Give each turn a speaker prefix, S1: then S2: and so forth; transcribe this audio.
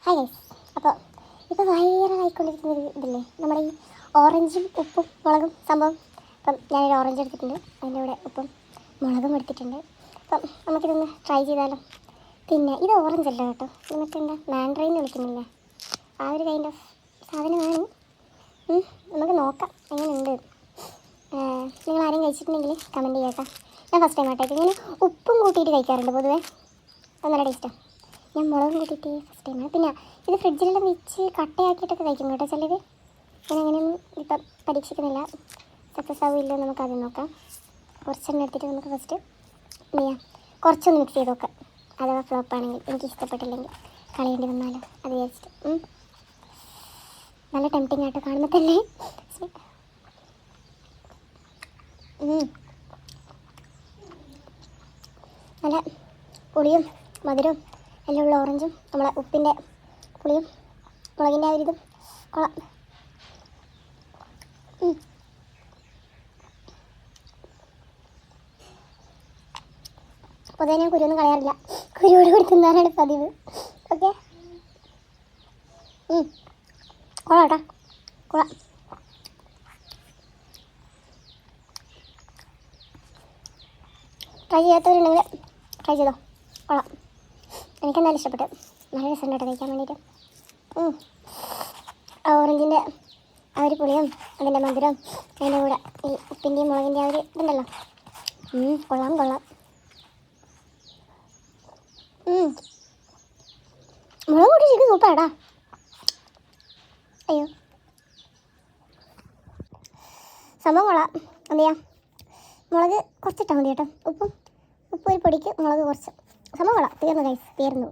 S1: Hi guys. അപ്പോൾ ഇപ്പോൾ വൈറലായിക്കൊണ്ടിരിക്കുന്നൊരു ഇതില്ലേ, നമ്മുടെ ഈ ഓറഞ്ചും ഉപ്പും മുളകും സംഭവം. അപ്പം ഞാനൊരു ഓറഞ്ച് എടുത്തിട്ടുണ്ട്, അതിൻ്റെ കൂടെ ഉപ്പും മുളകും എടുത്തിട്ടുണ്ട്. അപ്പം നമുക്കിതൊന്ന് ട്രൈ ചെയ്താലോ. പിന്നെ ഇത് ഓറഞ്ച് അല്ല കേട്ടോ, ഇത് മറ്റെന്താ മാൻഡ്രൈൻ എന്ന് വിളിക്കുന്നില്ലേ, ആ ഒരു കൈൻഡ് ഓഫ് സാധനമാണ്. നമുക്ക് നോക്കാം എങ്ങനെയുണ്ട്. നിങ്ങൾ ആരും കഴിച്ചിട്ടുണ്ടെങ്കിൽ കമൻറ്റ് ചെയ്യാം കേട്ടോ. ഞാൻ ഫസ്റ്റ് ടൈം ആയിട്ടേക്ക് ഇങ്ങനെ ഉപ്പും കൂട്ടിയിട്ട് കഴിക്കാറുണ്ട് പൊതുവേ, അത് നല്ല ടേസ്റ്റാണ്. ഞാൻ മുളകും കൂട്ടിയിട്ട് ഫസ്റ്റ് ടൈമാണ്. പിന്നെ ഇത് ഫ്രിഡ്ജിലെല്ലാം വെച്ച് കട്ടയാക്കിയിട്ടൊക്കെ കഴിക്കും കേട്ടോ ചിലർ. ഞാൻ അങ്ങനെയൊന്നും ഇപ്പം പരീക്ഷിക്കുന്നില്ല, സക്സസ് ആവില്ല. നമുക്കത് നോക്കാം. കുറച്ചെണ്ണം എടുത്തിട്ട് നമുക്ക് ഫസ്റ്റ് എന്ത് ചെയ്യാം, കുറച്ചൊന്ന് മിക്സ് ചെയ്ത് നോക്കാം. അഥവാ ഫ്ലോപ്പാണെങ്കിൽ, എനിക്ക് ഇഷ്ടപ്പെട്ടില്ലെങ്കിൽ കളയേണ്ടി വന്നാലോ അത് വിചാരിച്ചിട്ട്. നല്ല ടെംപ്റ്റിംഗ് ആയിട്ട് കാണുമ്പോൾ തന്നെ. നല്ല പുളിയും മധുരവും എല്ലാം ഉള്ള ഓറഞ്ചും നമ്മളെ ഉപ്പിൻ്റെ പുളിയും മുളകിൻ്റെ ആ ഒരു ഇതും കൊള്ളാം. പൊതുവെ ഞാൻ കുരുവൊന്നും കളയാറില്ല, കുരുവോട് കൂടി തിന്നാനാണ് പതിവ്. ഓക്കെ, കൊള്ളാം കേട്ടോ, കൊള്ളാം. ട്രൈ ചെയ്യാത്തവരുണ്ടെങ്കിൽ ട്രൈ ചെയ്തോ, കൊള്ളാം. എനിക്കെന്തായാലും ഇഷ്ടപ്പെട്ടു, നല്ല രസമുണ്ട് കേട്ടോ കഴിക്കാൻ വേണ്ടിയിട്ട്. ഓറഞ്ചിൻ്റെ ആ ഒരു പുളിയും അതിൻ്റെ മധുരവും അതിൻ്റെ കൂടെ ഈ ഉപ്പിൻ്റെയും മുളകിൻ്റെ ആ ഒരു ഇതുണ്ടല്ലോ, കൊള്ളാം കൊള്ളാം. മുളക് കൂടി ശരിക്കും സൂപ്പറാടാ. അയ്യോ, സംഭവം കൊള്ളാം. എന്ത് ചെയ്യാം, മുളക് കുറച്ചിട്ടാൽ മതി കേട്ടോ. ഉപ്പ് ഒരു പൊടിക്ക് മുളക് കുറച്ച്. സംഭവം കൊള്ളാം. തീർന്നു ഗൈസ്, തീർന്നു.